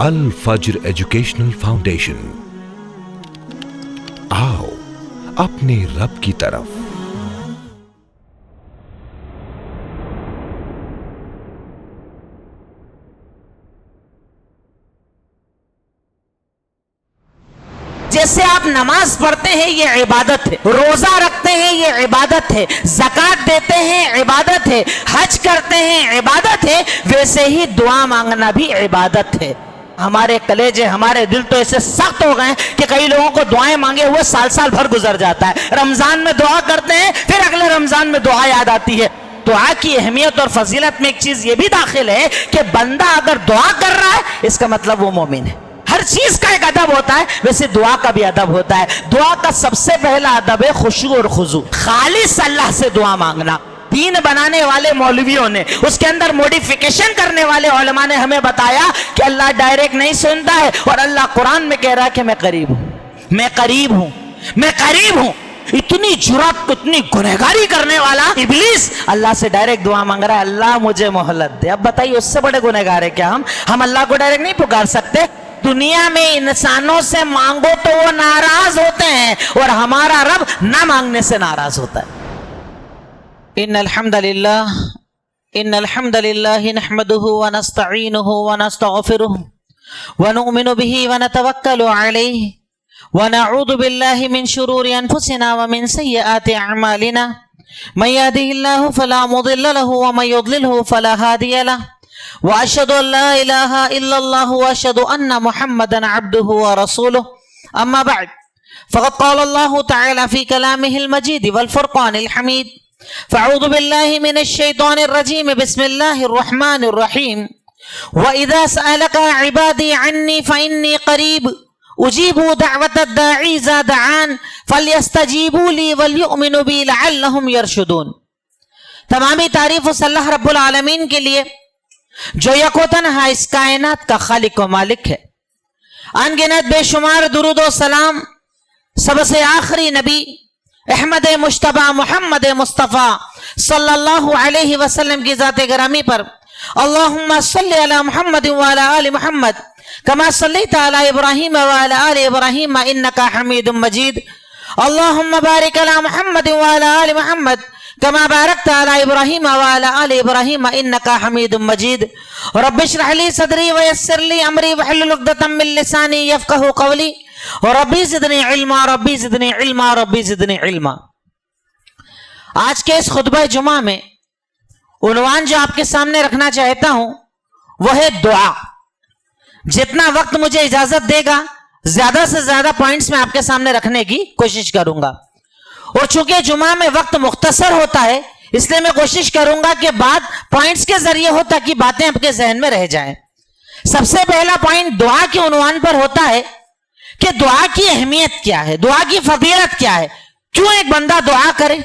الفجر educational foundation, آؤ اپنے رب کی طرف۔ جیسے آپ نماز پڑھتے ہیں یہ عبادت ہے، روزہ رکھتے ہیں یہ عبادت ہے، زکوٰۃ دیتے ہیں عبادت ہے، حج کرتے ہیں عبادت ہے، ویسے ہی دعا مانگنا بھی عبادت ہے۔ ہمارے کلیجے، ہمارے دل تو ایسے سخت ہو گئے کہ کئی لوگوں کو دعائیں مانگے ہوئے سال بھر گزر جاتا ہے۔ رمضان میں دعا کرتے ہیں، پھر اگلے رمضان میں دعا یاد آتی ہے۔ دعا کی اہمیت اور فضیلت میں ایک چیز یہ بھی داخل ہے کہ بندہ اگر دعا کر رہا ہے اس کا مطلب وہ مومن ہے۔ ہر چیز کا ایک ادب ہوتا ہے، ویسے دعا کا بھی ادب ہوتا ہے۔ دعا کا سب سے پہلا ادب ہے خشوع اور خضوع، خالص اللہ سے دعا مانگنا۔ دین بنانے والے مولویوں نے، اس کے اندر موڈیفیکیشن کرنے والے علماء نے ہمیں بتایا کہ اللہ ڈائریکٹ نہیں سنتا ہے، اور اللہ قرآن میں کہہ رہا ہے کہ میں قریب ہوں، میں قریب ہوں، میں قریب ہوں۔ اتنی جرات، اتنی گنہگاری کرنے والا ابلیس اللہ سے ڈائریکٹ دعا مانگ رہا ہے، اللہ مجھے مہلت دے۔ اب بتائیے اس سے بڑے گنہگار ہے کیا ہم اللہ کو ڈائریکٹ نہیں پکار سکتے؟ دنیا میں انسانوں سے مانگو تو وہ ناراض ہوتے ہیں، اور ہمارا رب نہ مانگنے سے ناراض ہوتا ہے۔ ان الحمد للہ نحمده ونستعینه ونستغفره ونؤمن به ونتوکل علیہ ونعوذ باللہ من شرور انفسنا ومن سیئات اعمالنا من يهده الله فلا مضل له ومن يضلله فلا هادي له واشهد ان لا اله الا الله واشهد ان محمدا عبده ورسوله اما بعد فقد قال الله تعالى في كلامه المجيد والفرقان الحميد فاعوذ بالله من الشيطان الرجيم بسم الله الرحمن الرحيم واذا سالك عبادي عني فاني قريب اجيب دعوة الداعي اذا دعان فليستجيبوا لي وليؤمنوا بي لعلهم يرشدون۔ تمامی تعریف اس اللہ رب العالمین کے لیے جو یک و تنہا اس کائنات کا خالق و مالک ہے۔ ان گنت بے شمار درود و سلام سب سے آخری نبی احمد مجتبی محمد مصطفیٰ صلی اللہ علیہ وسلم کی ذات گرامی پر اللہم صلی علی محمد وعلی آل محمد کما صلیت علی ابراہیم وعلی آل ابراہیم انکا حمید مجید اللہم بارک علی محمد وعلی آل محمد کما بارکت علی ابراہیم وعلی آل ابراہیم انکا حمید مجید رب اشرح لی صدری ویسر لی امری واحلل عقدۃ من لسانی یفقہوا قولی ربی زدنی علما ربی زدنی علما ربی زدنی علما۔ آج کے اس خطبہ جمعہ میں عنوان جو آپ کے سامنے رکھنا چاہتا ہوں وہ ہے دعا۔ جتنا وقت مجھے اجازت دے گا زیادہ سے زیادہ پوائنٹس میں آپ کے سامنے رکھنے کی کوشش کروں گا، اور چونکہ جمعہ میں وقت مختصر ہوتا ہے اس لیے میں کوشش کروں گا کہ بات پوائنٹس کے ذریعے ہو تاکہ باتیں آپ کے ذہن میں رہ جائیں۔ سب سے پہلا پوائنٹ دعا کے عنوان پر ہوتا ہے کہ دعا کی اہمیت کیا ہے، دعا کی فضیلت کیا ہے، کیوں ایک بندہ دعا کرے،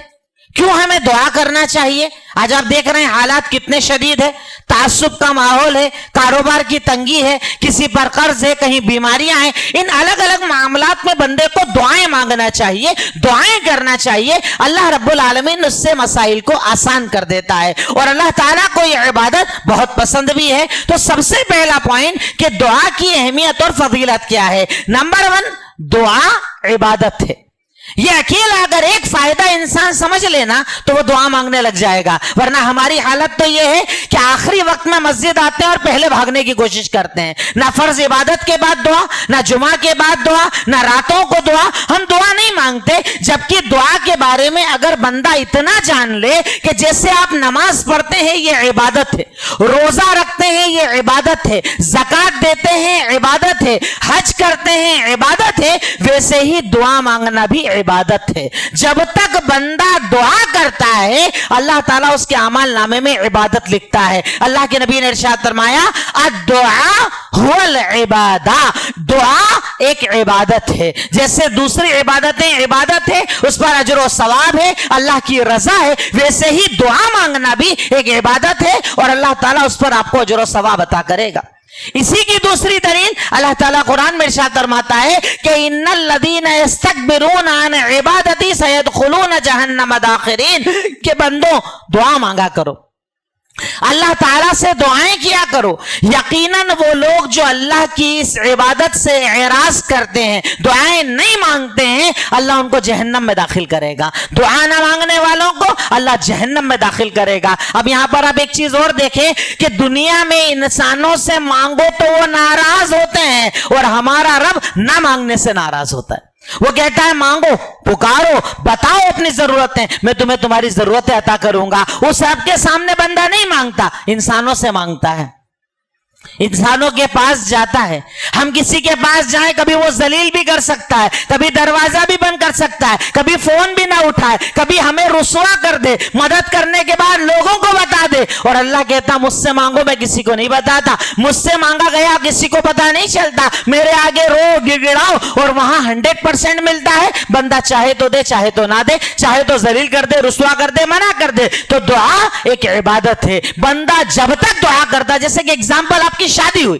کیوں ہمیں دعا کرنا چاہیے۔ آج آپ دیکھ رہے ہیں حالات کتنے شدید ہے، تعصب کا ماحول ہے، کاروبار کی تنگی ہے، کسی پر قرض ہے، کہیں بیماریاں ہیں۔ ان الگ الگ معاملات میں بندے کو دعائیں مانگنا چاہیے، دعائیں کرنا چاہیے۔ اللہ رب العالمین اس سے مسائل کو آسان کر دیتا ہے، اور اللہ تعالیٰ کو یہ عبادت بہت پسند بھی ہے۔ تو سب سے پہلا پوائنٹ کہ دعا کی اہمیت اور فضیلت کیا ہے۔ نمبر 1، دعا عبادت ہے۔ یہ اکیلا اگر ایک فائدہ انسان سمجھ لینا تو وہ دعا مانگنے لگ جائے گا، ورنہ ہماری حالت تو یہ ہے کہ آخری وقت میں مسجد آتے ہیں اور پہلے بھاگنے کی کوشش کرتے ہیں۔ نہ فرض عبادت کے بعد دعا، نہ جمعہ کے بعد دعا، نہ راتوں کو دعا، ہم دعا نہیں مانگتے۔ جبکہ دعا کے بارے میں اگر بندہ اتنا جان لے کہ جیسے آپ نماز پڑھتے ہیں یہ عبادت ہے، روزہ رکھتے ہیں یہ عبادت ہے، زکوٰۃ دیتے ہیں عبادت ہے، حج کرتے ہیں عبادت ہے، ویسے ہی دعا مانگنا بھی عبادت ہے۔ جب تک بندہ دعا کرتا ہے اللہ تعالیٰ اس کے اعمال نامے میں عبادت لکھتا ہے۔ اللہ کے نبی نے ارشاد فرمایا الدعاء هو العبادہ، دعا ایک عبادت ہے۔ جیسے دوسری عبادتیں عبادت ہے، اس پر اجر و ثواب ہے، اللہ کی رضا ہے، ویسے ہی دعا مانگنا بھی ایک عبادت ہے، اور اللہ تعالیٰ اس پر آپ کو اجر و ثواب عطا کرے گا۔ اسی کی دوسری دلیل اللہ تعالیٰ قرآن میں ارشاد فرماتا ہے کہ ان الذین یستکبرون عن عبادتی سیدخلون جہنم داخرین، کہ بندوں دعا مانگا کرو۔ अल्लाह ताला से दुआएं किया करो। यकीनन वो लोग जो अल्लाह की इस इबादत से एराज करते हैं, दुआएं नहीं मांगते हैं, अल्लाह उनको जहन्नम में दाखिल करेगा। दुआ ना मांगने वालों को अल्लाह जहन्नम में दाखिल करेगा। अब यहां पर आप एक चीज और देखें कि दुनिया में इंसानों से मांगो तो वो नाराज होते हैं और हमारा रब ना मांगने से नाराज होता है। वो कहता है मांगो, पुकारो, बताओ अपनी जरूरतें, मैं तुम्हें तुम्हारी जरूरतें अता करूंगा। उस रब के सामने बंदा नहीं मांगता, इंसानों से मांगता है, इंसानों के पास जाता है। हम किसी के पास जाएं, कभी वो जलील भी कर सकता है, कभी दरवाजा भी बंद कर सकता है, कभी फोन भी ना उठाए, कभी हमें रुसवा कर दे, मदद करने के बाद लोगों को बता दे। और अल्लाह कहता मुझसे मांगो, मैं किसी को नहीं बताता, मुझसे मांगा गया किसी को पता नहीं चलता, मेरे आगे रो गिड़गिड़ाओ और वहां 100% मिलता है। बंदा चाहे तो दे, चाहे तो ना दे, चाहे तो जलील कर दे, रुसवा कर दे, मना कर दे। तो दुआ एक इबादत है। बंदा जब तक दुआ करता, जैसे कि एग्जाम्पल, आपकी शादी हुई,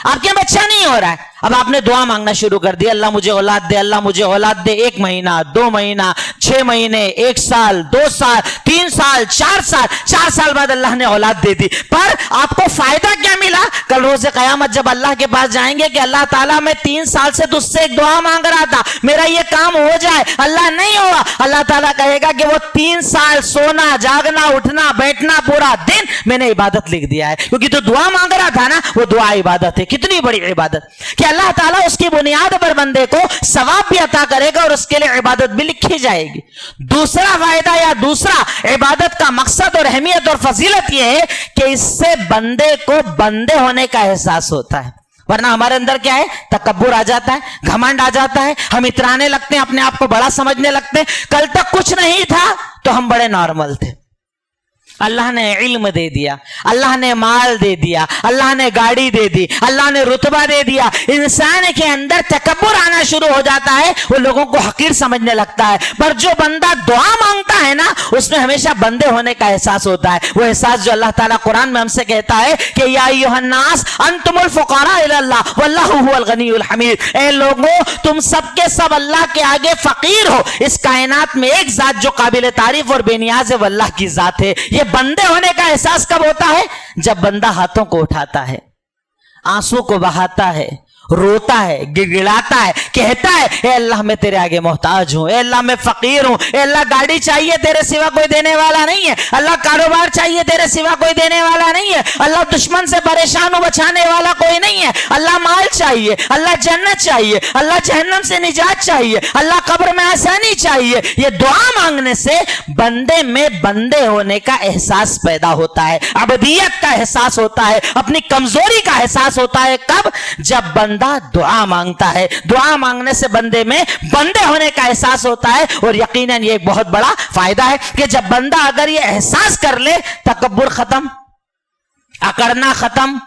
आपके बच्चा नहीं हो रहा है, अब आपने दुआ मांगना शुरू कर दिया, अल्लाह मुझे औलाद दे, अल्लाह मुझे औलाद दे। 1 महीना, 2 महीना, 6 महीने, 1 साल, 2 साल, 3 साल, 4 साल, 4 साल बाद अल्लाह ने औलाद दे दी। पर आपको फायदा क्या मिला? कल रोज़े क़यामत जब अल्लाह के पास जाएंगे कि अल्लाह ताला मैं 3 साल से तुझसे एक दुआ मांग रहा था, मेरा ये काम हो जाए, अल्लाह नहीं हुआ। अल्लाह ताला कहेगा कि वो 3 साल सोना, जागना, उठना, बैठना, पूरा दिन मैंने इबादत लिख दिया है, क्योंकि तो दुआ मांग रहा था ना, वो दुआ इबादत है। कितनी बड़ी इबादत कि अल्लाह ताला उसकी बुनियाद पर बंदे को सवाब भी अता करेगा और उसके लिए इबादत भी लिखी जाएगी। दूसरा फायदा या दूसरा इबादत का मकसद और अहमियत और फजीलत यह है कि इससे बंदे को बंदे होने का एहसास होता है। वरना हमारे अंदर क्या है? तकब्बुर आ जाता है, घमंड आ जाता है, हम इतराने लगते हैं, अपने आप को बड़ा समझने लगते हैं। कल तक कुछ नहीं था तो हम बड़े नॉर्मल थे, अल्लाह ने इल्म दे दिया, अल्लाह ने माल दे दिया, अल्लाह ने गाड़ी दे दी, अल्लाह ने रुतबा दे दिया। इंसान के अंदर तकब्बुर आना शुरू हो जाता है, वो लोगों को हकीर समझने लगता है। पर जो बंदा दुआ मांगता है ना, उसमें हमेशा बंदे होने का एहसास होता है। वो एहसास जो अल्लाह ताला कुरान में हमसे कहता है कि या अय्युहन्नास अंतुमुल फुक़ारा इलल्लाह वल्लाहु हुवल गनियुल हमीद। ए लोगों, तुम सबके सब अल्लाह के आगे फकीर हो। इस कायनात में एक जात जो काबिल तारीफ और बेनियाज है, वो अल्लाह की जात है। ये बंदे होने का एहसास कब होता है? जब बंदा हाथों को उठाता है, आंसू को बहाता है, रोता है, गिड़गिड़ाता है, कहता है ए अल्लाह मैं तेरे आगे मोहताज हूं, ए अल्लाह मैं फकीर हूं, ए अल्लाह गाड़ी चाहिए तेरे सिवा कोई देने वाला नहीं है, अल्लाह कारोबार चाहिए तेरे सिवा कोई देने वाला नहीं है, अल्लाह दुश्मन से परेशान हो बचाने वाला कोई नहीं है, अल्लाह माल चाहिए, अल्लाह जन्नत चाहिए, अल्लाह जहन्नम से निजात चाहिए, अल्लाह कब्र में आसानी चाहिए। ये दुआ मांगने से बंदे में बंदे होने का एहसास पैदा होता है, अबदियत का एहसास होता है, अपनी कमजोरी का एहसास होता है। कब? जब बंदा दुआ मांगता है। दुआ मांगने से बंदे में बंदे होने का एहसास होता है। और यकीनन ये एक बहुत बड़ा फायदा है कि जब बंदा अगर ये एहसास कर ले, तकब्बुर खत्म, अकड़ना खत्म,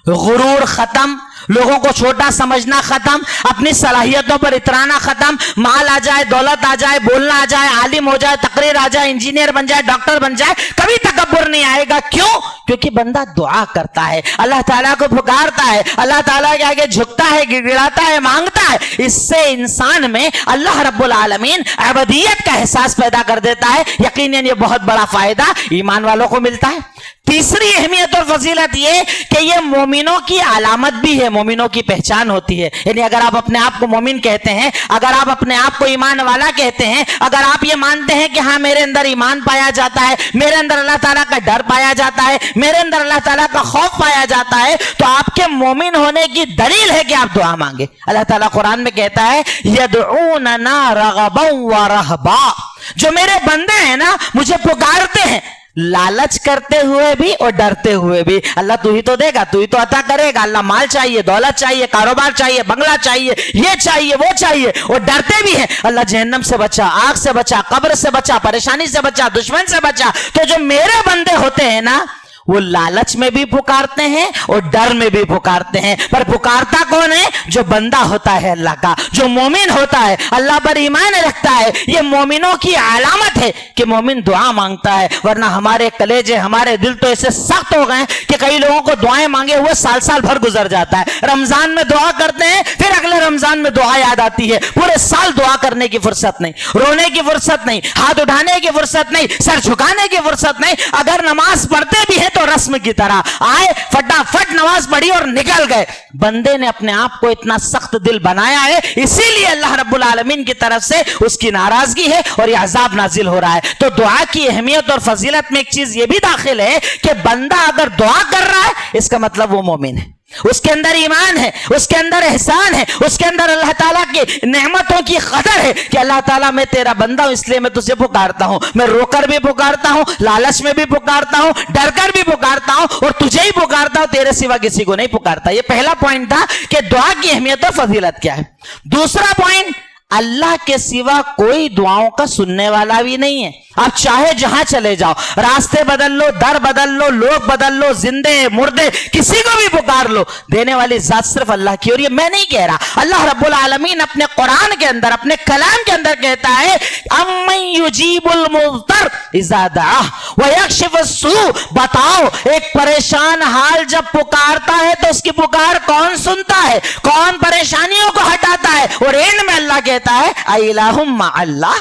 गुरूर खत्म, लोगों को छोटा समझना खत्म, अपनी सलाहियतों पर इतराना खत्म, माल आ जाए, दौलत आ जाए, बोलना आ जाए, आलिम हो जाए, तकरीर आ जाए, इंजीनियर बन जाए, डॉक्टर बन जाए, कभी तकब्बुर नहीं आएगा। क्यों? क्योंकि बंदा दुआ करता है, अल्लाह ताला को पुकारता है, अल्लाह ताला के आगे झुकता है, गिड़गिड़ाता है, मांगता है। इससे इंसान में अल्लाह रब्बुल आलमीन अबदियत का एहसास पैदा कर देता है। यकीनन ये बहुत बड़ा फायदा ईमान वालों को मिलता है। तीसरी अहमियत और फजीलत ये कि ये मोमिनों की अलामत भी है, मोमिनों की पहचान होती है। यानी अगर आप अपने आप को मोमिन कहते हैं, अगर आप अपने आप को ईमान वाला कहते हैं, अगर आप ये मानते हैं कि हाँ मेरे अंदर ईमान पाया जाता है, मेरे अंदर अल्लाह ताला का डर पाया जाता है, मेरे अंदर अल्लाह ताला का खौफ पाया जाता है, तो आपके मोमिन होने की दलील है कि आप दुआ मांगे। अल्लाह ताला कुरान में कहता है यदऊनना रगबन व रहबा, जो मेरे बंदे हैं ना मुझे पुकारते हैं लालच करते हुए भी और डरते हुए भी। अल्लाह तू ही तो देगा, तू ही तो अता करेगा, अल्लाह माल चाहिए, दौलत चाहिए, कारोबार चाहिए, बंगला चाहिए, ये चाहिए, वो चाहिए, और डरते भी हैं अल्लाह जहन्नम से बचा, आग से बचा, कब्र से बचा, परेशानी से बचा, दुश्मन से बचा। तो जो मेरे बंदे होते हैं ना, वो लालच में भी पुकारते हैं और डर में भी पुकारते हैं। पर पुकारता कौन है? जो बंदा होता है अल्लाह का, जो मोमिन होता है, अल्लाह पर ईमान रखता है। ये मोमिनों की अलामत है कि मोमिन दुआ मांगता है। वरना हमारे कलेजे, हमारे दिल तो ऐसे सख्त हो गए कि कई लोगों को दुआएं मांगे हुए साल साल भर गुजर जाता है। रमजान में दुआ करते हैं, फिर अगले रमजान में दुआ याद आती है, पूरे साल दुआ करने की फुर्सत नहीं, रोने की फुर्सत नहीं, हाथ उठाने की फुर्सत नहीं, सर झुकाने की फुर्सत नहीं। अगर नमाज पढ़ते भी है तो रस्म की तरह आए, फटाफट नमाज पढ़ी और निकल गए। बंदे ने अपने आप को इतना सख्त दिल बनाया है, इसीलिए अल्लाह रब्बुल आलमीन की तरफ से उसकी नाराजगी है और यह अजाब नाजिल हो रहा है। तो दुआ की अहमियत और फजीलत में एक चीज ये भी दाखिल है कि बंदा अगर दुआ कर रहा है इसका मतलब वो मोमिन है, उसके अंदर ईमान है, उसके अंदर एहसान है, उसके अंदर अल्लाह ताला की नेमतों की कदर है कि अल्लाह ताला मैं तेरा बंदा हूं इसलिए मैं तुझे पुकारता हूं, मैं रोकर भी पुकारता हूं, लालच में भी पुकारता हूं, डर कर भी पुकारता हूं और तुझे ही पुकारता हूं, तेरे सिवा किसी को नहीं पुकारता। ये पहला पॉइंट था कि दुआ की अहमियत और फजीलत क्या है। दूसरा पॉइंट, अल्लाह के सिवा कोई दुआओं का सुनने वाला भी नहीं है। आप चाहे जहां चले जाओ, रास्ते बदल लो, दर बदल लो, लोग बदल लो, जिंदे मुर्दे किसी को भी पुकार लो, देने वाली जात सिर्फ अल्लाह की। और ये मैं नहीं कह रहा, अल्लाह रब्बुल आलमीन अपने कुरान के अंदर, अपने कलाम के अंदर कहता है, अम्मन युजीबुल मुज़्तर इज़ा दअह व यक्शिफुस सू। बताओ, एक परेशान हाल जब पुकारता है तो उसकी पुकार कौन सुनता है, कौन परेशानियों को हटाता है? और एंड में अल्लाह कहता है अइलाहुम्मा अल्लाह,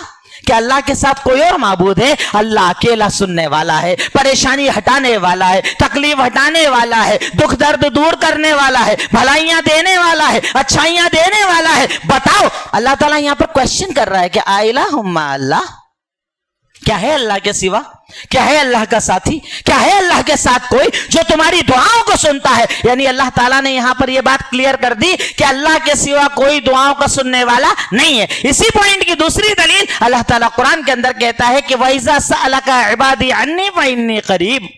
कि अल्लाह के साथ कोई और माबूद है? अल्लाह अकेला सुनने वाला है, परेशानी हटाने वाला है, तकलीफ हटाने वाला है, दुख दर्द दूर करने वाला है, भलाइयां देने वाला है, अच्छाइयां देने वाला है। बताओ, अल्लाह ताला यहां पर क्वेश्चन कर रहा है कि आइलाहुम्मा अल्लाह, क्या है अल्लाह के सिवा? क्या है अल्लाह का साथी? क्या है अल्लाह के साथ कोई जो तुम्हारी दुआओं को सुनता है? यानी अल्लाह ताला ने यहां पर यह बात क्लियर कर दी कि अल्लाह के सिवा कोई दुआओं का सुनने वाला नहीं है। इसी पॉइंट की दूसरी दलील अल्लाह ताला कुरान के अंदर कहता है कि वइज़ा सअलका इबादी अन्नी फइन्नी करीब।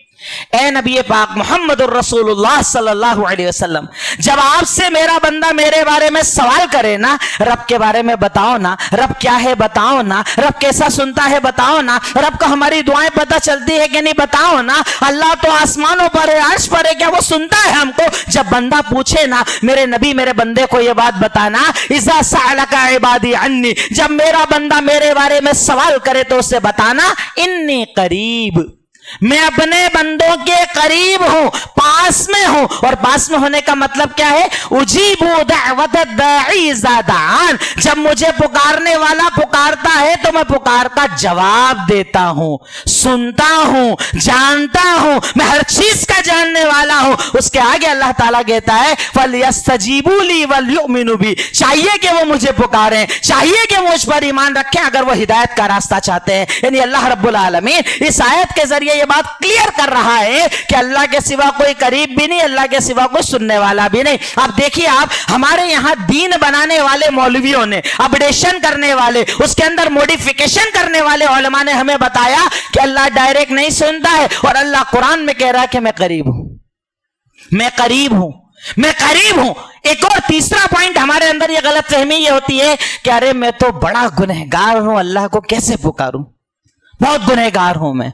ए नबी पाक मोहम्मदुर रसूलुल्लाह सल्लल्लाहु अलैहि वसल्लम, जब आपसे मेरा बंदा मेरे बारे में सवाल करे ना, रब के बारे में बताओ ना, रब क्या है बताओ ना, रब कैसा सुनता है बताओ ना, रब को हमारी दुआएं पता चलती है कि नहीं बताओ ना, अल्लाह तो आसमानों पर है, अर्श पर है, क्या वो सुनता है हमको? जब बंदा पूछे ना, मेरे नबी मेरे बंदे को ये बात बताना, इज़ा सअलका इबादी अन्नी, जब मेरा बंदा मेरे बारे में सवाल करे तो उसे बताना इन्नी करीब, मैं अपने बंदों के करीब हूं, पास में हूं। और पास में होने का मतलब क्या है? उजीबु दअवत दाई इज़ा दआन, जब मुझे पुकारने वाला पुकारता है तो मैं पुकार का जवाब देता हूं, सुनता हूं, जानता हूं, मैं हर चीज का जानने वाला हूं। उसके आगे अल्लाह ताला कहता है फलयस्तजीबू ली वलयुमिनु बी, चाहिए कि वो मुझे पुकारें, चाहिए कि मुझ पर ईमान रखें अगर वो हिदायत का रास्ता चाहते हैं। यानी अल्लाह रब्बुल आलमीन इस आयत के जरिए ये बात क्लियर कर रहा है कि अल्लाह के सिवा कोई करीब भी नहीं, अल्लाह के सिवा कोई सुनने वाला भी नहीं। अब देखिए, आप हमारे यहां दीन बनाने वाले मौलवियों ने, अपडेशन करने वाले, उसके अंदर मॉडिफिकेशन करने वाले उलमा ने हमें बताया कि अल्लाह डायरेक्ट नहीं सुनता है और अल्लाह कुरान में कह रहा है कि मैं करीब हूं, मैं करीब हूं, मैं करीब हूं। एक और तीसरा पॉइंट हमारे अंदर ये गलत फहमी ये होती है कि अरे मैं तो बड़ा गुनहगार हूं, अल्लाह को कैसे पुकारूं, बहुत गुनहगार हूं मैं,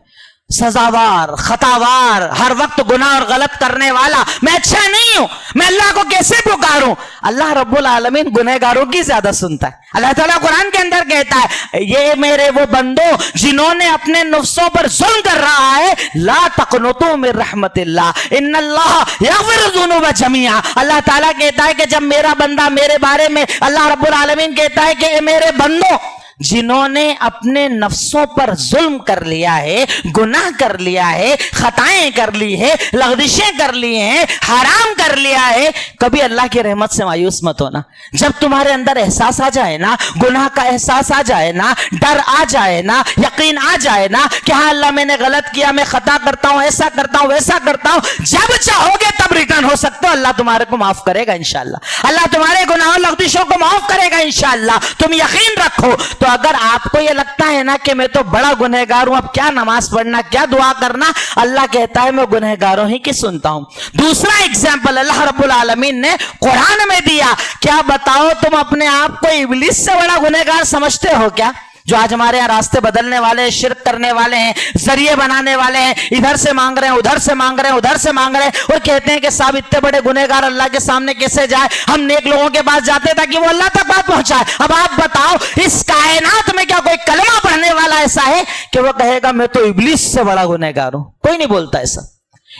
सजावार, खतावार, हर वक्त गुनाह और गलत करने वाला, मैं अच्छा नहीं हूं, मैं अल्लाह को कैसे पुकारूं? अल्लाह रब्बुल आलमीन गुनहगारों की ज्यादा सुनता है। अल्लाह ताला कुरान के अंदर कहता है, ये मेरे वो बंदो जिन्होंने अपने नफ्सों पर जुल्म कर रहा है, ला तक़नुतू मिन रहमतिल्लाह इन्नल्लाह यग़फिरु ज़ुनूब जमीआ। अल्लाह ताला कहता है कि जब मेरा बंदा मेरे बारे में, अल्लाह रब्बुल आलमीन कहता है कि मेरे बंदो जिन्होंने अपने नफ्सों पर जुल्म कर लिया है, गुनाह कर लिया है, खताएं कर ली है, लग़ज़िशें कर ली हैं, हराम कर लिया है, कभी अल्लाह की रहमत से मायूस मत होना। जब तुम्हारे अंदर एहसास आ जाए ना, गुनाह का एहसास आ जाए ना, डर आ जाए ना, यकीन आ जाए ना कि हाँ अल्लाह मैंने गलत किया, मैं खता करता हूं, ऐसा करता हूं, वैसा करता हूं, जब चाहोगे तब रिटर्न हो सकते हो, अल्लाह तुम्हारे को माफ करेगा इंशाअल्लाह, अल्लाह तुम्हारे गुनाहों लग़ज़िशों को माफ करेगा इंशाअल्लाह, तुम यकीन रखो। तो अगर आपको यह लगता है ना कि मैं तो बड़ा गुनहगार हूं, अब क्या नमाज पढ़ना, क्या दुआ करना, अल्लाह कहता है मैं गुनहगारों ही की सुनता हूं। दूसरा एग्जाम्पल अल्लाह रब्बुल आलमीन ने कुरान में दिया, क्या बताओ तुम अपने आप को इब्लीस से बड़ा गुनहगार समझते हो क्या? जो आज हमारे यहाँ रास्ते बदलने वाले हैं, शिरक करने वाले हैं, जरिए बनाने वाले हैं, इधर से मांग रहे हैं, उधर से मांग रहे हैं, उधर से मांग रहे हैं, और कहते हैं कि साहब इतने बड़े गुनहगार अल्लाह के सामने कैसे जाए, हम नेक लोगों के पास जाते ताकि वो अल्लाह तक बात पहुंचाए। अब आप बताओ, इस कायनात में क्या कोई कलमा पढ़ने वाला ऐसा है कि वो कहेगा मैं तो इब्लीस से बड़ा गुनहगार हूं? कोई नहीं बोलता ऐसा।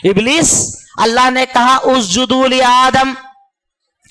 इब्लीस, अल्लाह ने कहा उसजुदू ली आदम,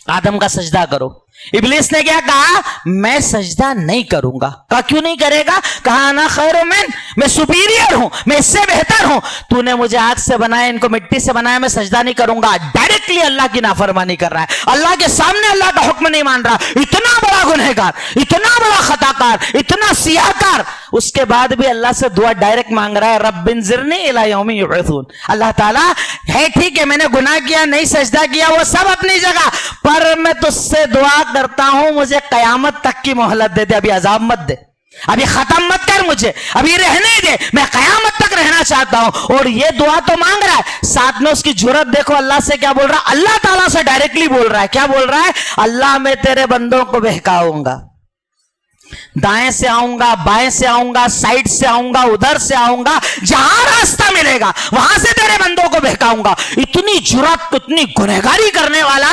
आदम का सजदा करो, इबलीस ने क्या कहा, मैं सजदा नहीं करूंगा। कहा क्यों नहीं करेगा? कहा ना खैरुम मिन, मैं सुपीरियर हूं, मैं इससे बेहतर हूं, तूने मुझे आग से बनाया, इनको मिट्टी से बनाया, मैं सजदा नहीं करूंगा। डायरेक्टली अल्लाह की नाफरमानी कर रहा है, अल्लाह के सामने अल्लाह का हुक्म नहीं मान रहा। इतना बड़ा गुनहगार, इतना बड़ा खताकार, इतना सियाहकार, उसके बाद भी अल्लाह से दुआ डायरेक्ट मांग रहा है, रब्बिन्जिरनी इला यौमी युबअसून। अल्लाह ताला है ठीक है, मैंने गुनाह किया, नहीं सजदा किया, वो सब अपनी जगह, पर मैं तुझसे दुआ करता हूं मुझे कयामत तक की मोहलत दे दे, अभी अजाब मत दे, अभी खत्म मत कर मुझे, अभी रहने दे, मैं कयामत तक रहना चाहता हूं। और ये दुआ तो मांग रहा है, साथ में उसकी जुर्रत देखो, अल्लाह से क्या बोल रहा है, अल्लाह ताला से डायरेक्टली बोल रहा है। क्या बोल रहा है? अल्लाह मैं तेरे बंदों को बहकाऊंगा, दाएं से आऊंगा, बाएं से आऊंगा, साइड से आऊंगा, उधर से आऊंगा, जहां रास्ता मिलेगा वहां से तेरे बंदों को बहकाऊंगा। इतनी जुर्रत, इतनी गुनहगारी करने वाला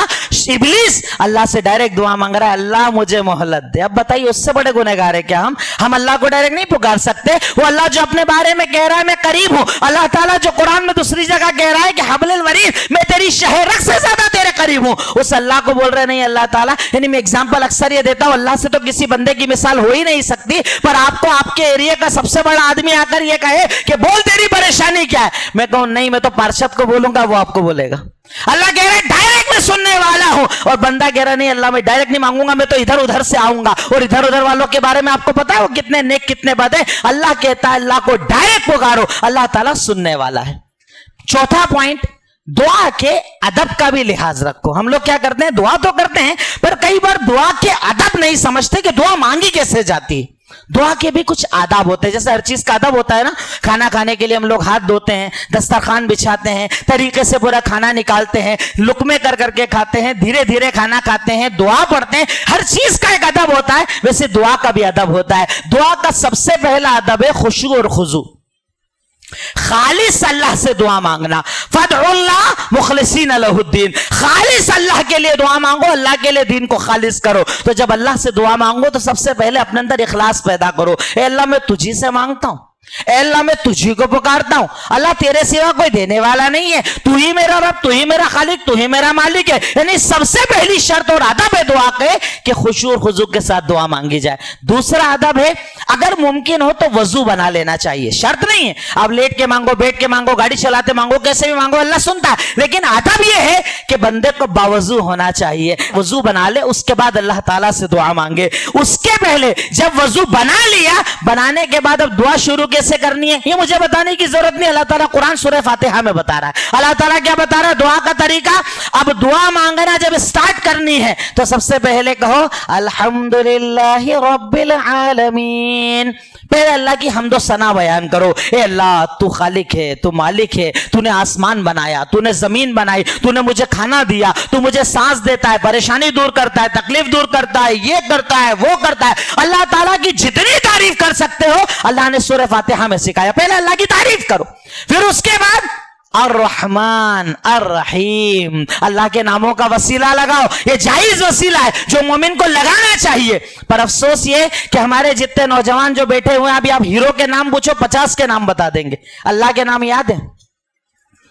इब्लीस अल्लाह से डायरेक्ट दुआ मांग रहा है, अल्लाह मुझे मोहलत दे। अब बताइए उससे बड़े गुनहगार है क्या हम अल्लाह को डायरेक्ट नहीं पुकार सकते? वो अल्लाह जो अपने बारे में कह रहा है मैं करीब हूं, अल्लाह ताला जो कुरान में दूसरी जगह कह रहा है कि हब्लुल वरीद, मैं तेरी शहरक से ज्यादा तेरे करीब हूं, उस अल्लाह को बोल रहे नहीं अल्लाह ताला। यानी मैं एग्जांपल अक्सर ये देता हूं, अल्लाह से तो किसी बंदे की मिसाल हो ही नहीं सकती, पर आपको आपके एरिया का सबसे बड़ा आदमी आकर ये कहे कि बोल तेरी परेशानी क्या है, मैं कहूं नहीं मैं तो पार्षद को बोलूंगा, वो आपको बोलेगा। अल्लाह कह रहा है डायरेक्ट मैं सुनने वाला हूं, और बंदा कह रहा नहीं अल्लाह मैं डायरेक्ट नहीं मांगूंगा, मैं तो इधर उधर से आऊंगा। और इधर उधर वालों के बारे में आपको पता है वो कितने नेक कितने बद है। अल्लाह कहता है अल्लाह को डायरेक्ट पुकारो, अल्लाह ताला सुनने वाला है। चौथा पॉइंट, दुआ के अदब का भी लिहाज रखो। हम लोग क्या करते हैं, दुआ तो करते हैं पर कई बार दुआ के अदब नहीं समझते कि दुआ मांगी कैसे जाती है। दुआ के भी कुछ आदाब होते हैं, जैसे हर चीज का अदब होता है ना, खाना खाने के लिए हम लोग हाथ धोते हैं, दस्तरखान बिछाते हैं, तरीके से पूरा खाना निकालते हैं, लुकमे कर करके खाते हैं, धीरे धीरे खाना खाते हैं, दुआ पढ़ते हैं, हर चीज का एक अदब होता है। वैसे दुआ का भी अदब होता है। दुआ का सबसे पहला अदब है खुशू और खुजू, खालिस अल्लाह से दुआ मांगना। फदउल्लाह मुखलिसीन लहुद्दीन, खालिस अल्लाह के लिए दुआ मांगो, अल्लाह के लिए दीन को खालिस करो। तो जब अल्लाह से दुआ मांगो तो सबसे पहले अपने अंदर इखलास पैदा करो। ए अल्लाह मैं तुझी से मांगता हूं, ए अल्लाह मैं तुझी को पुकारता हूं, अल्लाह तेरे सिवा कोई देने वाला नहीं है, तू ही मेरा रब, तू ही मेरा खालिक, तू ही मेरा मालिक है। यानी सबसे पहली शर्त और अदब है दुआ के कि खुशू और खुजू के साथ दुआ मांगी जाए। दूसरा अदब है अगर मुमकिन हो तो वजू बना लेना चाहिए, शर्त नहीं है आप लेट के मांगो, बैठ के मांगो, गाड़ी चलाते मांगो, कैसे भी मांगो, अल्लाह सुनता है। लेकिन अदब यह है कि बंदे को बावजू होना चाहिए, वजू बना ले, उसके बाद अल्लाह ताला से दुआ मांगे। उसके पहले जब वजू बना लिया, बनाने के बाद अब दुआ शुरू कैसे करनी है ये मुझे बताने की जरूरत नहीं, अल्लाह ताला कुरान सूरह फातिहा में बता रहा है। अल्लाह ताला क्या बता रहा है दुआ का तरीका? अब दुआ मांगना जब स्टार्ट करनी है तो सबसे पहले कहो अल्हम्दुलिल्लाहि रब्बिल आलमीन, पहले अल्लाह की हम्दो सना बयान करो। ए अल्लाह तू खालिक है, तू मालिक है, तूने आसमान बनाया, तूने जमीन बनाई, तूने मुझे खाना दिया, तू मुझे सांस देता है, परेशानी दूर करता है, तकलीफ दूर करता है, ये करता है, वो करता है। अल्लाह ताला की जितनी तारीफ कर सकते हो अल्लाह ने सूरह फातिहा में सिखाया, पहले अल्लाह की तारीफ करो। फिर उसके बाद अर्रहमान अर्रहीम, अल्लाह के नामों का वसीला लगाओ, ये जायज वसीला है जो मोमिन को लगाना चाहिए। पर अफसोस ये कि हमारे जितने नौजवान जो बैठे हुए हैं, अभी आप हीरो के नाम पूछो 50 के नाम बता देंगे, अल्लाह के नाम याद है?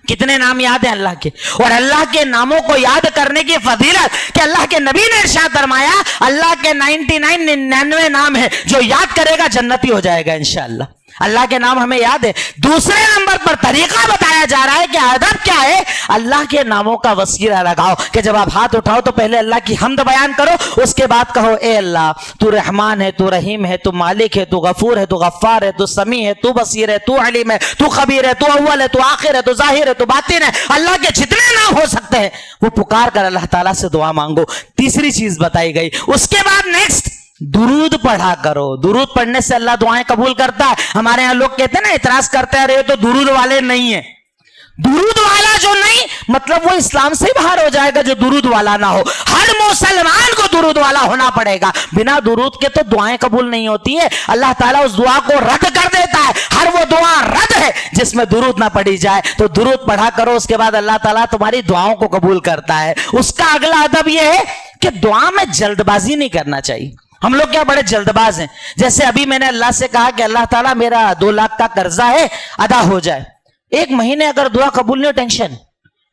कितने नाम याद है अल्लाह के? और अल्लाह के नामों को याद करने की फजीलत कि अल्लाह के नबी ने इरशाद फरमाया अल्लाह के 99 नाम है, जो याद करेगा जन्नती हो जाएगा इंशाअल्लाह। अल्लाह के नाम हमें याद है। दूसरे नंबर पर तरीका बताया जा रहा है कि अदब क्या है, अल्लाह के नामों का वसीला लगाओ कि जब आप हाथ उठाओ तो पहले अल्लाह की हम्द बयान करो, उसके बाद कहो ए अल्लाह तू रहमान है, तू रहीम है, तू मालिक है, तू गफूर है, तू गफ्फार है, तू समी है, तू बसीर है, तू अलीम है, तू खबीर है, तू अव्वल है, तू आखिर है, तू जाहिर है, तू बातिन है। अल्लाह के जितने नाम हो सकते हैं वो पुकार कर अल्लाह ताला से दुआ मांगो। तीसरी चीज बताई गई। उसके बाद नेक्स्ट दुरूद पढ़ा करो। दुरूद पढ़ने से अल्लाह दुआएं कबूल करता है। हमारे यहां लोग कहते हैं ना, इतराज करते हैं अरे तो दुरूद वाले नहीं है। दुरूद वाला जो नहीं मतलब वो इस्लाम से बाहर हो जाएगा जो दुरूद वाला ना हो। हर मुसलमान को दुरूद वाला होना पड़ेगा, बिना दुरूद के तो दुआएं कबूल नहीं होती है। अल्लाह ताला उस दुआ को रद्द कर देता है। हर वो दुआ रद्द है जिसमें दुरूद ना पढ़ी जाए। तो दुरूद पढ़ा करो, उसके बाद अल्लाह ताला तुम्हारी दुआओं को कबूल करता है। उसका अगला अदब यह है कि दुआ में जल्दबाजी नहीं करना चाहिए। हम लोग क्या बड़े जल्दबाज हैं। जैसे अभी मैंने अल्लाह से कहा कि अल्लाह ताला मेरा 2 लाख का कर्जा है, अदा हो जाए। 1 महीने अगर दुआ कबूल नहीं हो टेंशन,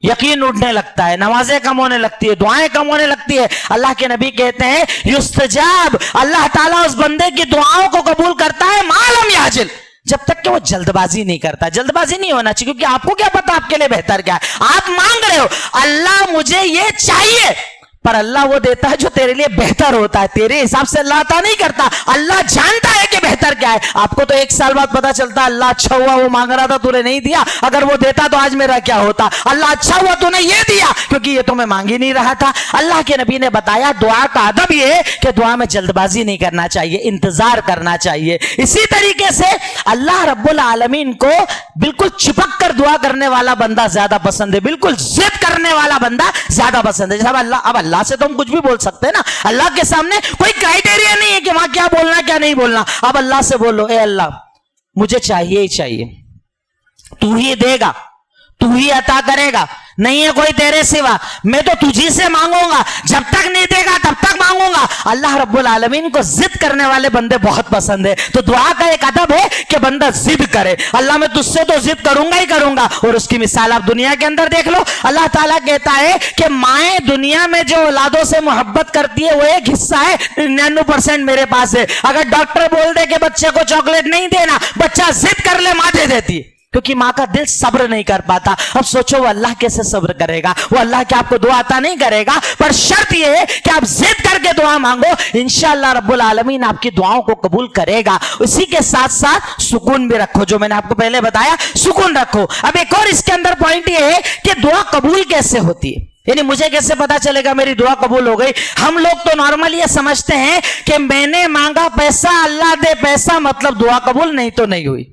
یقین اٹھنے لگتا ہے، نمازیں کم ہونے لگتی ہے، دعائیں کم ہونے لگتی ہے۔ اللہ کے نبی کہتے ہیں یستجاب، اللہ تعالیٰ اس بندے کی دعاؤں کو قبول کرتا ہے ما لم یعجل، جب تک کہ وہ جلد بازی نہیں کرتا۔ جلد بازی نہیں ہونا چاہیے، کیونکہ آپ کو کیا پتا آپ کے لیے بہتر کیا ہے۔ آپ مانگ رہے ہو اللہ مجھے یہ چاہیے، پر اللہ وہ دیتا ہے جو تیرے لیے بہتر ہوتا ہے، تیرے حساب سے اللہ عطا نہیں کرتا۔ اللہ جانتا ہے کہ بہتر کیا ہے۔ آپ کو تو 1 سال بعد پتا چلتا اللہ اچھا ہوا وہ مانگ رہا تھا تو نے نہیں دیا، اگر وہ دیتا تو آج میرا کیا ہوتا۔ اللہ اچھا ہوا تو نے یہ دیا کیونکہ یہ تو میں مانگ ہی نہیں رہا تھا۔ اللہ کے نبی نے بتایا دعا کا ادب یہ ہے کہ دعا میں جلد بازی نہیں کرنا چاہیے، انتظار کرنا چاہیے۔ اسی طریقے سے اللہ رب العالمین کو بالکل چپک کر دعا کرنے والا بندہ زیادہ پسند ہے، بالکل ضد کرنے والا بندہ زیادہ پسند ہے۔ جب اللہ سے تو ہم کچھ بھی بول سکتے ہیں نا، اللہ کے سامنے کوئی کرائٹیریا نہیں ہے کہ وہاں کیا بولنا کیا نہیں بولنا۔ اب اللہ سے بولو اے اللہ مجھے چاہیے ہی چاہیے، تو ہی دے گا، تو ہی عطا کرے گا، نہیں ہے کوئی تیرے سوا، میں تو تجھی سے مانگوں گا، جب تک نہیں دے گا تب تک مانگوں گا۔ اللہ رب العالمین کو ضد کرنے والے بندے بہت پسند ہے۔ تو دعا کا ایک ادب ہے کہ بندہ ضد کرے، اللہ میں تجھ سے تو ضد کروں گا ہی کروں گا۔ اور اس کی مثال آپ دنیا کے اندر دیکھ لو، اللہ تعالیٰ کہتا ہے کہ مائیں دنیا میں جو اولادوں سے محبت کرتی ہے وہ ایک حصہ ہے، 99% میرے پاس ہے۔ اگر ڈاکٹر بول دے کہ بچے کو چاکلیٹ نہیں دینا، بچہ ضد کر لے ماں دے دیتی ہے، کیونکہ ماں کا دل صبر نہیں کر پاتا۔ اب سوچو وہ اللہ کیسے صبر کرے گا؟ وہ اللہ کے آپ کو دعا عطا نہیں کرے گا، پر شرط یہ ہے کہ آپ ضد کر کے دعا مانگو، انشاءاللہ رب العالمین آپ کی دعاؤں کو قبول کرے گا۔ اسی کے ساتھ ساتھ سکون بھی رکھو، جو میں نے آپ کو پہلے بتایا سکون رکھو۔ اب ایک اور اس کے اندر پوائنٹ یہ ہے کہ دعا قبول کیسے ہوتی ہے، یعنی مجھے کیسے پتا چلے گا میری دعا قبول ہو گئی؟ ہم لوگ تو نارمل یہ سمجھتے ہیں کہ میں نے مانگا پیسہ اللہ دے پیسہ مطلب دعا قبول، نہیں تو نہیں ہوئی۔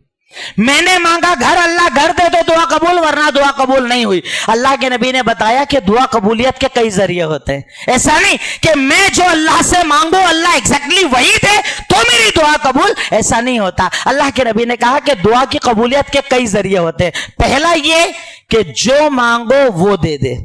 میں نے مانگا گھر اللہ گھر دے تو دعا قبول، ورنہ دعا قبول نہیں ہوئی۔ اللہ کے نبی نے بتایا کہ دعا قبولیت کے کئی ذریعے ہوتے ہیں، ایسا نہیں کہ میں جو اللہ سے مانگوں اللہ ایگزیکٹلی وہی دے تو میری دعا قبول، ایسا نہیں ہوتا۔ اللہ کے نبی نے کہا کہ دعا کی قبولیت کے کئی ذریعے ہوتے ہیں۔ پہلا یہ کہ جو مانگو وہ دے دے،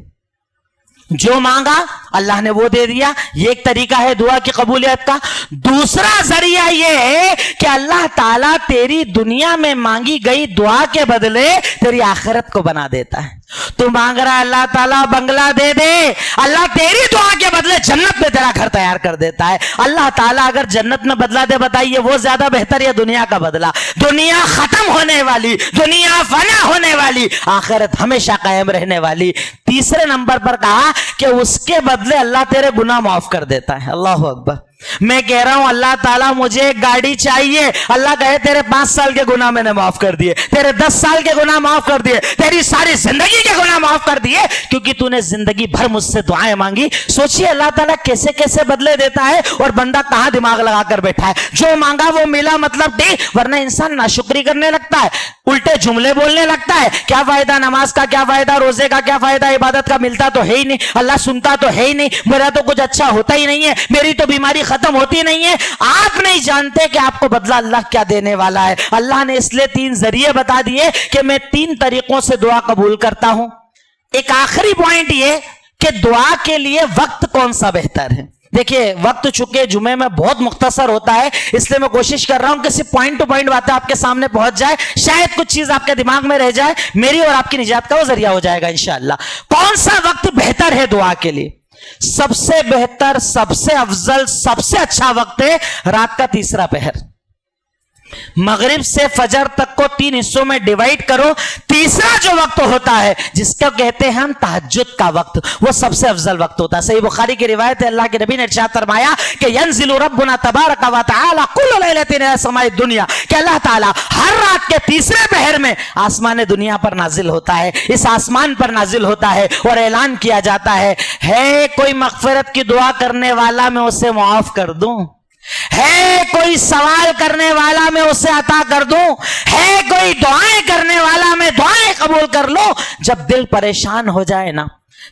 جو مانگا اللہ نے وہ دے دیا، یہ ایک طریقہ ہے دعا کی قبولیت کا۔ دوسرا ذریعہ یہ ہے کہ اللہ تعالیٰ تیری دنیا میں مانگی گئی دعا کے بدلے تیری آخرت کو بنا دیتا ہے۔ تو مانگ رہا ہے اللہ تعالیٰ بنگلہ دے دے، اللہ تیری دعا کے بدلے جنت میں تیرا گھر تیار کر دیتا ہے۔ اللہ تعالیٰ اگر جنت میں بدلہ دے، بتائیے وہ زیادہ بہتر یا دنیا کا بدلہ؟ دنیا ختم ہونے والی، دنیا فنا ہونے والی، آخرت ہمیشہ قائم رہنے والی۔ تیسرے نمبر پر کہا کہ اس کے بدلے اللہ تیرے گناہ معاف کر دیتا ہے۔ اللہ اکبر۔ میں کہہ رہا ہوں اللہ تعالیٰ مجھے ایک گاڑی چاہیے، اللہ کہے تیرے 5 سال کے گناہ میں نے معاف کر دیے، تیرے 10 سال کے گناہ معاف کر دیے، تیری ساری زندگی کے گناہ معاف کر دیے، کیونکہ تو نے زندگی بھر مجھ سے دعائیں مانگی۔ سوچئے اللہ تعالیٰ کیسے کیسے بدلے دیتا ہے، اور بندہ کہاں دماغ لگا کر بیٹھا ہے، جو مانگا وہ ملا مطلب نہیں، ورنہ انسان ناشکری کرنے لگتا ہے، الٹے جملے بولنے لگتا ہے، کیا فائدہ نماز کا، کیا فائدہ روزے کا، کیا فائدہ عبادت کا، ملتا تو ہے ہی نہیں، اللہ سنتا تو ہے ہی نہیں، میرا تو کچھ اچھا ہوتا ہی نہیں ہے، میری تو بیماری ختم ہوتی نہیں ہے۔ آپ نہیں جانتے کہ آپ کو بدلہ اللہ کیا دینے والا ہے۔ اللہ نے اس لیے 3 ذریعے بتا دیے کہ میں 3 طریقوں سے دعا قبول کرتا ہوں۔ ایک آخری پوائنٹ یہ کہ دعا کے لیے وقت کون سا بہتر ہے۔ دیکھیے وقت چونکہ جمعے میں بہت مختصر ہوتا ہے، اس لیے میں کوشش کر رہا ہوں کہ صرف پوائنٹ ٹو پوائنٹ باتیں آپ کے سامنے پہنچ جائے، شاید کچھ چیز آپ کے دماغ میں رہ جائے، میری اور آپ کی نجات کا وہ ذریعہ ہو جائے گا انشاءاللہ۔ کون سا وقت بہتر ہے دعا کے لیے؟ سب سے بہتر، سب سے افضل، سب سے اچھا وقت ہے رات کا 3 پہر۔ مغرب سے فجر تک کو 3 حصوں میں ڈیوائیڈ کرو، تیسرا جو وقت ہوتا ہے جس کو کہتے ہیں ہم تہجد کا وقت، وہ سب سے افضل وقت ہوتا ہے۔ صحیح بخاری کی روایت ہے، اللہ کے نبی نے ارشاد فرمایا کہ ینزل ربنا تبارک و تعالی کل لیلۃ الى سماء الدنیا، کہ اللہ تعالی ہر رات کے 3 پہر میں آسمان دنیا پر نازل ہوتا ہے، اس آسمان پر نازل ہوتا ہے اور اعلان کیا جاتا ہے کوئی مغفرت کی دعا کرنے والا میں اسے معاف کر دوں، ہے کوئی سوال کرنے والا میں اسے عطا کر دوں، ہے کوئی دعائیں کرنے والا میں دعائیں قبول کر لوں۔ جب دل پریشان ہو جائے نا،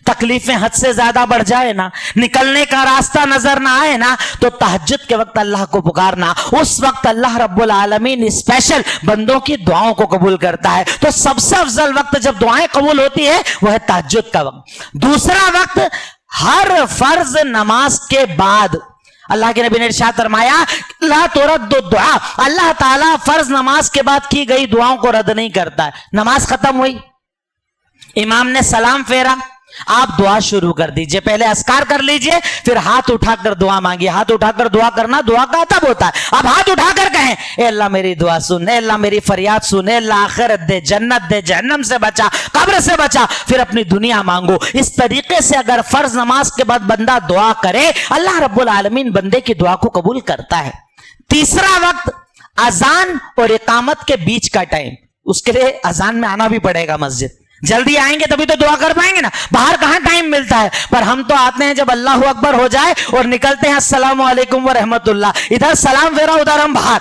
تکلیفیں حد سے زیادہ بڑھ جائے نا، نکلنے کا راستہ نظر نہ آئے نا، تو تہجد کے وقت اللہ کو پکارنا، اس وقت اللہ رب العالمین اسپیشل بندوں کی دعاؤں کو قبول کرتا ہے۔ تو سب سے افضل وقت جب دعائیں قبول ہوتی ہے وہ ہے تہجد کا وقت۔ دوسرا وقت ہر فرض نماز کے بعد، اللہ کے نبی نے ارشاد فرمایا لا ترد الدعاء، اللہ تعالیٰ فرض نماز کے بعد کی گئی دعاؤں کو رد نہیں کرتا ہے۔ نماز ختم ہوئی، امام نے سلام پھیرا, آپ دعا شروع کر دیجئے, پہلے اذکار کر لیجئے, پھر ہاتھ اٹھا کر دعا مانگیے. ہاتھ اٹھا کر دعا کرنا دعا کا ادب ہوتا ہے. اب ہاتھ اٹھا کر کہیں اے اللہ میری دعا سن, اے اللہ میری فریاد سن, اے اللہ آخرت دے, جنت دے, جہنم سے بچا, قبر سے بچا, پھر اپنی دنیا مانگو. اس طریقے سے اگر فرض نماز کے بعد بندہ دعا کرے, اللہ رب العالمین بندے کی دعا کو قبول کرتا ہے. تیسرا وقت اذان اور اقامت کے بیچ کا ٹائم, اس کے لیے اذان میں آنا بھی پڑے گا مسجد. جلدی آئیں گے تبھی تو دعا کر پائیں گے نا, باہر کہاں ٹائم ملتا ہے. پر ہم تو آتے ہیں جب اللہ اکبر ہو جائے اور نکلتے ہیں السلام علیکم ورحمت اللہ, ادھر سلام پھیرا ادھر ہم باہر.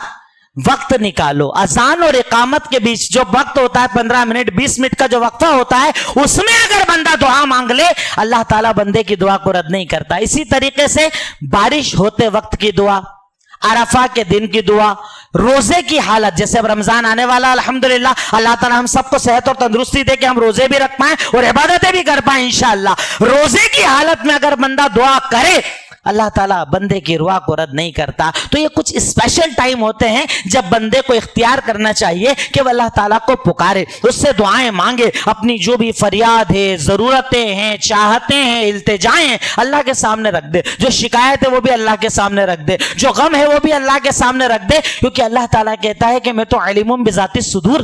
وقت نکالو. اذان اور اقامت کے بیچ جو وقت ہوتا ہے 15 منٹ 20 منٹ کا جو وقفہ ہوتا ہے, اس میں اگر بندہ دعا مانگ لے, اللہ تعالیٰ بندے کی دعا کو رد نہیں کرتا. اسی طریقے سے بارش ہوتے وقت کی دعا, عرفہ کے دن کی دعا, روزے کی حالت, جیسے اب رمضان آنے والا الحمدللہ, اللہ تعالیٰ ہم سب کو صحت اور تندرستی دے کہ ہم روزے بھی رکھ پائیں اور عبادتیں بھی کر پائیں انشاءاللہ. روزے کی حالت میں اگر بندہ دعا کرے, اللہ تعالیٰ بندے کی دعا کو رد نہیں کرتا. تو یہ کچھ اسپیشل ٹائم ہوتے ہیں جب بندے کو اختیار کرنا چاہیے کہ وہ اللہ تعالیٰ کو پکارے, اس سے دعائیں مانگے, اپنی جو بھی فریاد ہے, ضرورتیں ہیں, چاہتیں ہیں, التجائیں ہیں, اللہ کے سامنے رکھ دے. جو شکایت ہے وہ بھی اللہ کے سامنے رکھ دے, جو غم ہے وہ بھی اللہ کے سامنے رکھ دے, کیونکہ اللہ تعالیٰ کہتا ہے کہ میں تو علیم بذات الصدور,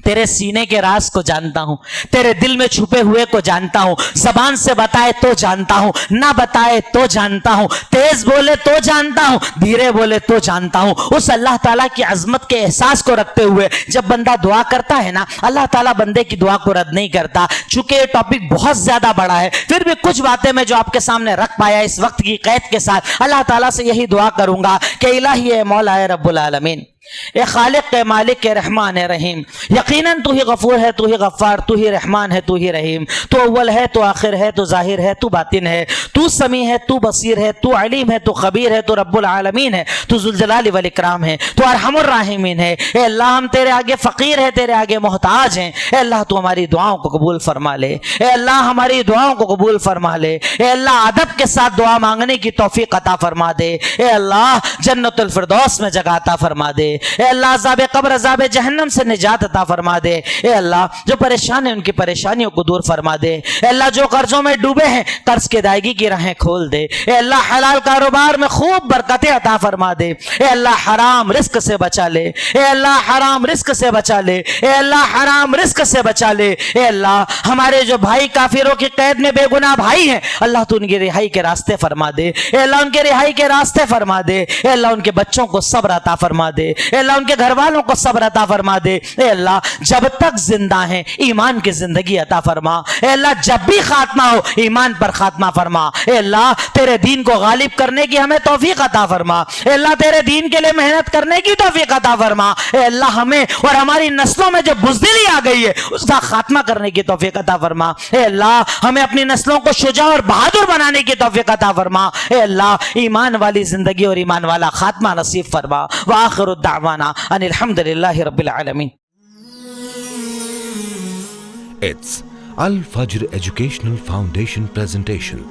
تیرے سینے کے راز کو جانتا ہوں, تیرے دل میں چھپے ہوئے کو جانتا ہوں, زبان سے بتائے تو جانتا ہوں, نہ بتائے تو جانتا ہوں, تیز بولے تو جانتا ہوں, دھیرے بولے تو جانتا ہوں. اس اللہ تعالیٰ کی عظمت کے احساس کو رکھتے ہوئے جب بندہ دعا کرتا ہے نا, اللہ تعالیٰ بندے کی دعا کو رد نہیں کرتا. چونکہ یہ ٹاپک بہت زیادہ بڑا ہے, پھر بھی کچھ باتیں میں جو آپ کے سامنے رکھ پایا اس وقت کی قید کے ساتھ, اللہ تعالیٰ سے یہی دعا کروں گا کہ الہی اے مولا اے رب العالمین, اے خالق اے مالک اے رحمان اے رحیم, یقیناً تو ہی غفور ہے, تو ہی غفار, تو ہی رحمان ہے, تو ہی رحیم, تو اول ہے, تو آخر ہے, تو ظاہر ہے, تو باطن ہے, تو سمیع ہے, تو بصیر ہے, تو علیم ہے, تو خبیر ہے, تو رب العالمین ہے, تو ذوالجلال والاکرام ہے, تو ارحم الراحمین ہے. اے اللہ ہم تیرے آگے فقیر ہیں, تیرے آگے محتاج ہیں. اے اللہ تو ہماری دعاؤں کو قبول فرما لے, اے اللہ ہماری دعاؤں کو قبول فرما لے. اے اللہ ادب کے ساتھ دعا مانگنے کی توفیق عطا فرما دے. اے اللہ جنت الفردوس میں جگہ عطا فرما دے. اے اللہ عذاب قبر عذاب جہنم سے نجات عطا فرما دے. اے اللہ جو پریشان ہیں ان کی پریشانیوں کو دور فرما دے. اے اللہ جو قرضوں میں ڈوبے ہیں قرض کی ادائیگی کی راہیں کھول دے. اے اللہ حلال کاروبار میں خوب برکتیں عطا فرما دے. اے اللہ حرام رزق سے بچا لے. اے اللہ حرام رزق سے بچا لے. اے اللہ حرام رزق سے بچا لے. اے اللہ ہمارے جو بھائی کافروں کی قید میں بے گناہ بھائی ہیں, اللہ تو ان کی رہائی کے راستے فرما دے. اے اللہ ان کے رہائی کے راستے فرما دے. اے اللہ ان کے بچوں کو صبر عطا فرما دے. اے اللہ ان کے گھر والوں کو صبر عطا فرما دے. اے اللہ جب تک زندہ ہیں ایمان کی زندگی عطا فرما. اے اللہ جب بھی خاتمہ ہو ایمان پر خاتمہ فرما. اے اللہ تیرے دین کو غالب کرنے کی ہمیں توفیق عطا فرما. اے اللہ تیرے دین کے لیے محنت کرنے کی توفیق عطا فرما. اے اللہ ہمیں اور ہماری نسلوں میں جو بزدلی آ گئی ہے اس کا خاتمہ کرنے کی توفیق عطا فرما. اے اللہ ہمیں اپنی نسلوں کو شجاع اور بہادر بنانے کی توفیق عطا فرما. اے اللہ ایمان والی زندگی اور ایمان والا خاتمہ نصیب فرما. وآخر الدعوانا ان الحمد للہ رب العالمین. It's Al Fajr Educational Foundation presentation.